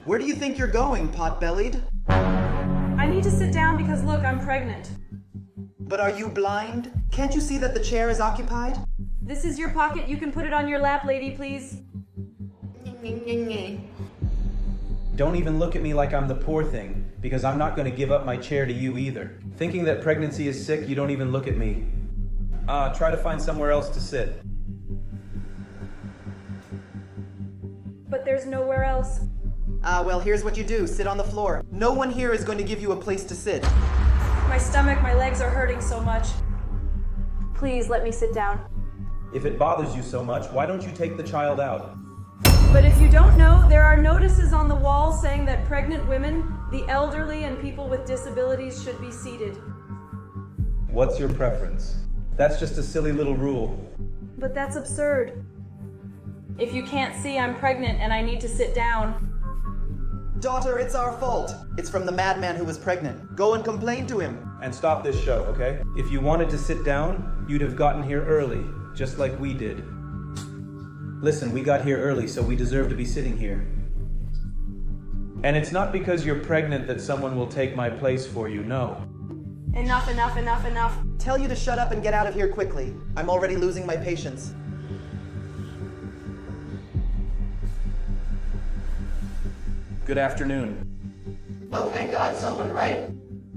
Where do you think you're going, pot-bellied? I need to sit down because look, I'm pregnant. But are you blind? Can't you see that the chair is occupied? This is your pocket. You can put it on your lap, lady, please. Don't even look at me like I'm the poor thing, because I'm not going to give up my chair to you either. Thinking that pregnancy is sick, you don't even look at me. Try to find somewhere else to sit. But there's nowhere else. Well, here's what you do. Sit on the floor. No one here is going to give you a place to sit. My stomach, my legs are hurting so much. Please let me sit down. If it bothers you so much, why don't you take the child out? But if you don't know, there are notices on the wall saying that pregnant women, the elderly, and people with disabilities should be seated. What's your preference? That's just a silly little rule. But that's absurd. If you can't see, I'm pregnant and I need to sit down. Daughter, it's our fault. It's from the madman who was pregnant. Go and complain to him. And stop this show, okay? If you wanted to sit down, you'd have gotten here early, just like we did. Listen, we got here early, so we deserve to be sitting here. And it's not because you're pregnant that someone will take my place for you, no. Enough, enough, enough, enough. Tell you to shut up and get out of here quickly. I'm already losing my patience. Good afternoon. Oh, thank God, someone right.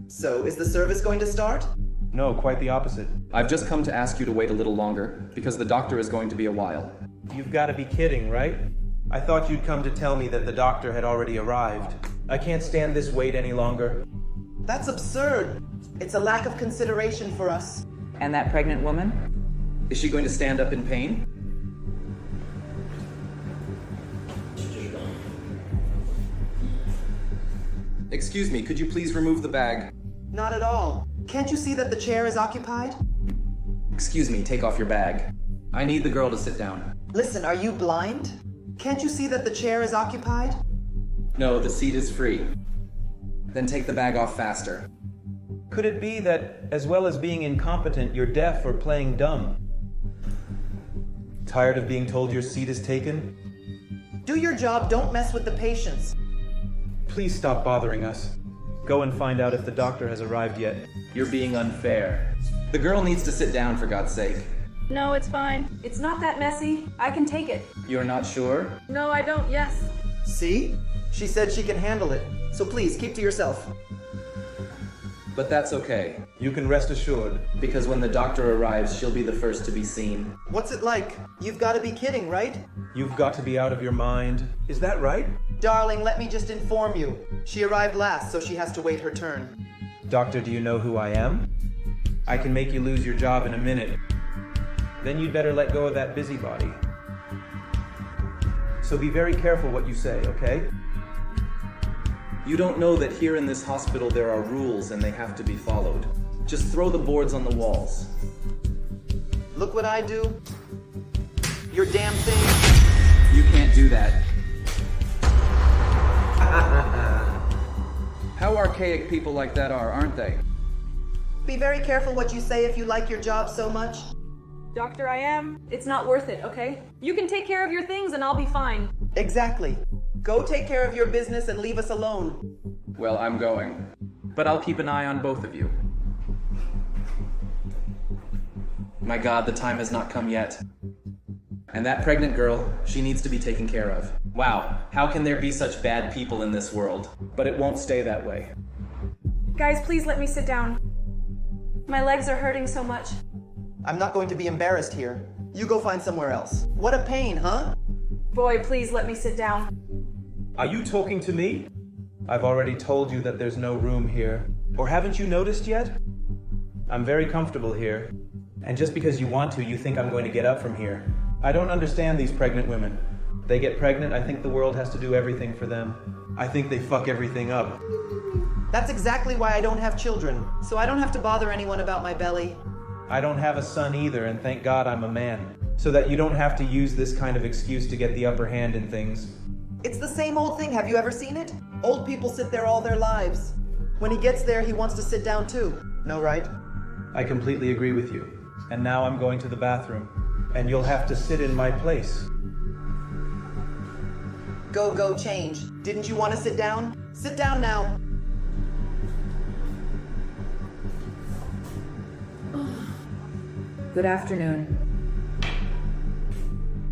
So, is the service going to start? No, quite the opposite. I've just come to ask you to wait a little longer, because the doctor is going to be a while. You've got to be kidding, right? I thought you'd come to tell me that the doctor had already arrived. I can't stand this wait any longer. That's absurd. It's a lack of consideration for us. And that pregnant woman? Is she going to stand up in pain? Excuse me, could you please remove the bag? Not at all. Can't you see that the chair is occupied? Excuse me, take off your bag. I need the girl to sit down. Listen, are you blind? Can't you see that the chair is occupied? No, the seat is free. Then take the bag off faster. Could it be that, as well as being incompetent, you're deaf or playing dumb? Tired of being told your seat is taken? Do your job, don't mess with the patients. Please stop bothering us. Go and find out if the doctor has arrived yet. You're being unfair. The girl needs to sit down, for God's sake. No, it's fine. It's not that messy. I can take it. You're not sure? No, I don't. Yes. See? She said she can handle it. So please, keep to yourself. But that's okay, You can rest assured. because when the doctor arrives, she'll be the first to be seen. What's it like? You've got to be kidding, right? You've got to be out of your mind. Is that right? Darling, let me just inform you. She arrived last, so she has to wait her turn. Doctor, do you know who I am? I can make you lose your job in a minute. Then you'd better let go of that busybody. So be very careful what you say, okay? You don't know that here in this hospital there are rules and they have to be followed. Just throw the boards on the walls. Look what I do. Your damn thing. You can't do that. How archaic people like that are, aren't they? Be very careful what you say if you like your job so much. Doctor, I am. It's not worth it, okay? You can take care of your things and I'll be fine. Exactly. Go take care of your business and leave us alone. Well, I'm going. But I'll keep an eye on both of you. My God, the time has not come yet. And that pregnant girl, she needs to be taken care of. Wow, how can there be such bad people in this world? But it won't stay that way. Guys, please let me sit down. My legs are hurting so much. I'm not going to be embarrassed here. You go find somewhere else. What a pain, huh? Boy, please let me sit down. Are you talking to me? I've already told you that there's no room here. Or haven't you noticed yet? I'm very comfortable here. And just because you want to, you think I'm going to get up from here. I don't understand these pregnant women. They get pregnant, I think the world has to do everything for them. I think they fuck everything up. That's exactly why I don't have children. So I don't have to bother anyone about my belly. I don't have a son either, and thank God I'm a man. So that you don't have to use this kind of excuse to get the upper hand in things. It's the same old thing. Have you ever seen it? Old people sit there all their lives. When he gets there, he wants to sit down too. No, right? I completely agree with you. And now I'm going to the bathroom. And you'll have to sit in my place. Go, change. Didn't you want to sit down? Sit down now. Good afternoon.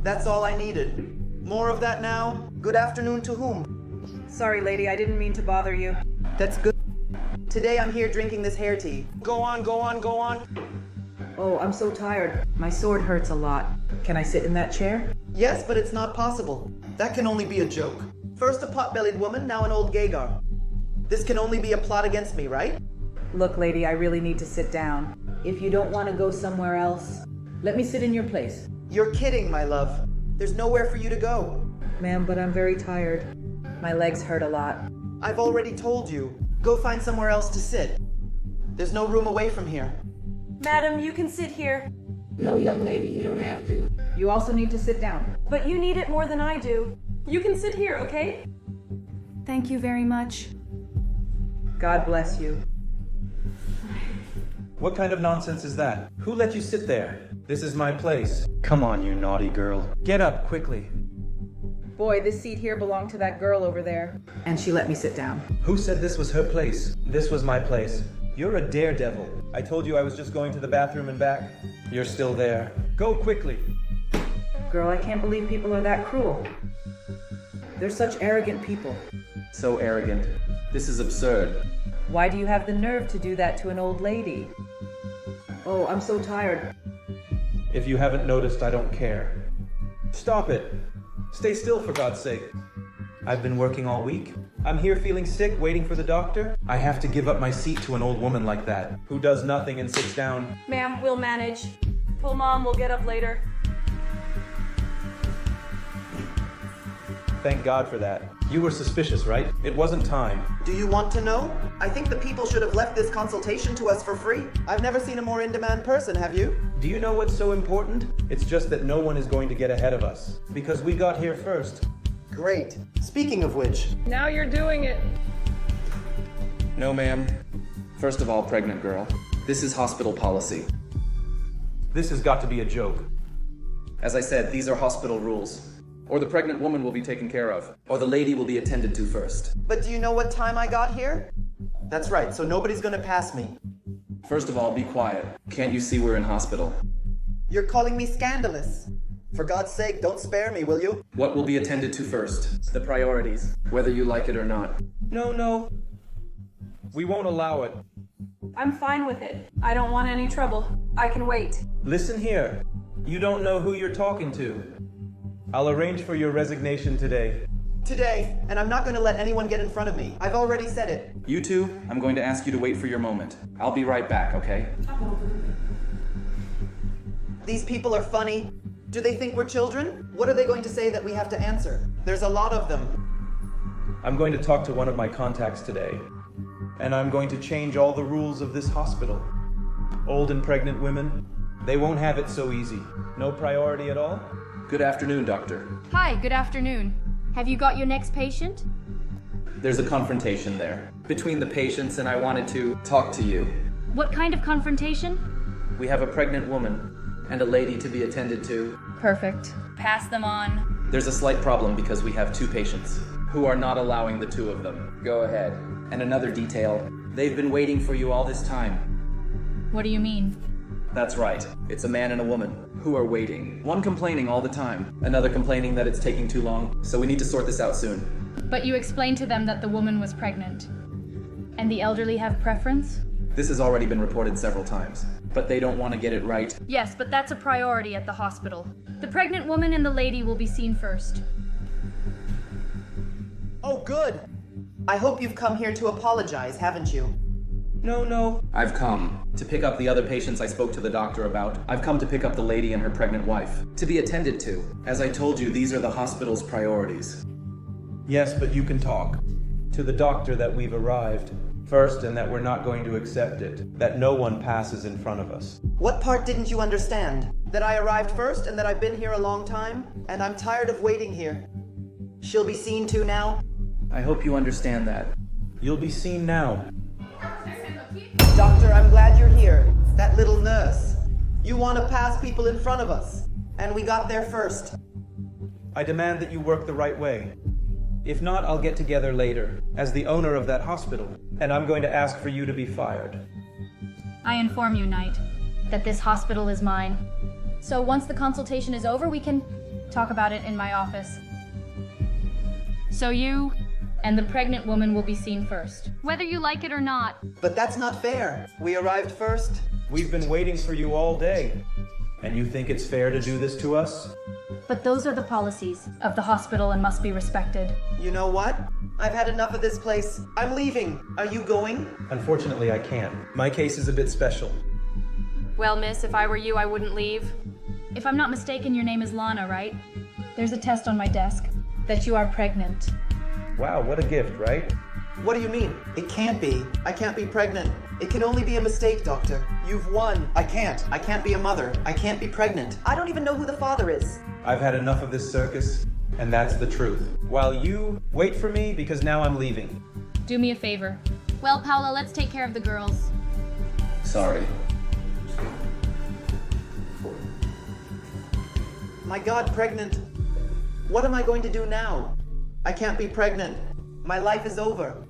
That's all I needed. More of that now? Good afternoon to whom? Sorry, lady, I didn't mean to bother you. That's good. Today I'm here drinking this hair tea. Go on. Oh, I'm so tired. My sword hurts a lot. Can I sit in that chair? Yes, but it's not possible. That can only be a joke. First a pot-bellied woman, now an old Gagar. This can only be a plot against me, right? Look, lady, I really need to sit down. If you don't want to go somewhere else, let me sit in your place. You're kidding, my love. There's nowhere for you to go. Ma'am, but I'm very tired. My legs hurt a lot. I've already told you. Go find somewhere else to sit. There's no room away from here. Madam, you can sit here. No, young lady, you don't have to. You also need to sit down. But you need it more than I do. You can sit here, okay? Thank you very much. God bless you. What kind of nonsense is that? Who let you sit there? This is my place. Come on, you naughty girl. Get up, quickly. Boy, this seat here belonged to that girl over there. And she let me sit down. Who said this was her place? This was my place. You're a daredevil. I told you I was just going to the bathroom and back. You're still there. Go quickly. Girl, I can't believe people are that cruel. They're such arrogant people. So arrogant. This is absurd. Why do you have the nerve to do that to an old lady? Oh, I'm so tired. If you haven't noticed, I don't care. Stop it. Stay still, for God's sake. I've been working all week. I'm here feeling sick, waiting for the doctor. I have to give up my seat to an old woman like that, who does nothing and sits down. Ma'am, we'll manage. Pull Mom, we'll get up later. Thank God for that. You were suspicious, right? It wasn't time. Do you want to know? I think the people should have left this consultation to us for free. I've never seen a more in-demand person, have you? Do you know what's so important? It's just that no one is going to get ahead of us, because we got here first. Great. Speaking of which, Now you're doing it. No, ma'am. First of all, pregnant girl, this is hospital policy. This has got to be a joke. As I said, these are hospital rules. Or the pregnant woman will be taken care of, or the lady will be attended to first. but do you know what time I got here? That's right, so nobody's gonna pass me. First of all, be quiet. Can't you see we're in hospital? You're calling me scandalous. For God's sake, don't spare me, will you? What will be attended to first? The priorities, whether you like it or not. No. We won't allow it. I'm fine with it. I don't want any trouble. I can wait. Listen here. You don't know who you're talking to. I'll arrange for your resignation today. Today, and I'm not gonna let anyone get in front of me. I've already said it. You two, I'm going to ask you to wait for your moment. I'll be right back, okay? These people are funny. Do they think we're children? What are they going to say that we have to answer? There's a lot of them. I'm going to talk to one of my contacts today, and I'm going to change all the rules of this hospital. Old and pregnant women, they won't have it so easy. No priority at all? Good afternoon, doctor. Hi, good afternoon. Have you got your next patient? There's a confrontation there between the patients, and I wanted to talk to you. What kind of confrontation? We have a pregnant woman and a lady to be attended to. Perfect. Pass them on. There's a slight problem because we have two patients who are not allowing the two of them. Go ahead. And another detail, they've been waiting for you all this time. What do you mean? That's right. It's a man and a woman who are waiting. One complaining all the time, another complaining that it's taking too long. So we need to sort this out soon. But you explained to them that the woman was pregnant. And the elderly have preference? This has already been reported several times, but they don't want to get it right. Yes, but that's a priority at the hospital. The pregnant woman and the lady will be seen first. Oh, good. I hope you've come here to apologize, haven't you? No. I've come to pick up the other patients I spoke to the doctor about. I've come to pick up the lady and her pregnant wife, to be attended to. As I told you, these are the hospital's priorities. Yes, but you can talk. To the doctor that we've arrived first and that we're not going to accept it. That no one passes in front of us. What part didn't you understand? That I arrived first and that I've been here a long time? And I'm tired of waiting here. She'll be seen to now? I hope you understand that. You'll be seen now. Doctor, I'm glad you're here. That little nurse. You want to pass people in front of us. And we got there first. I demand that you work the right way. If not, I'll get together later, as the owner of that hospital, and I'm going to ask for you to be fired. I inform you, Knight, that this hospital is mine. So once the consultation is over, we can talk about it in my office. So you and the pregnant woman will be seen first, whether you like it or not. But that's not fair. We arrived first. We've been waiting for you all day. And you think it's fair to do this to us? But those are the policies of the hospital and must be respected. You know what? I've had enough of this place. I'm leaving. Are you going? Unfortunately, I can't. My case is a bit special. Well, miss, if I were you, I wouldn't leave. If I'm not mistaken, your name is Lana, right? There's a test on my desk that you are pregnant. Wow, what a gift, right? What do you mean? It can't be. I can't be pregnant. It can only be a mistake, Doctor. You've won. I can't. I can't be a mother. I can't be pregnant. I don't even know who the father is. I've had enough of this circus, and that's the truth. While you wait for me, because now I'm leaving. Do me a favor. Well, Paula, let's take care of the girls. Sorry. My God, pregnant. What am I going to do now? I can't be pregnant. My life is over.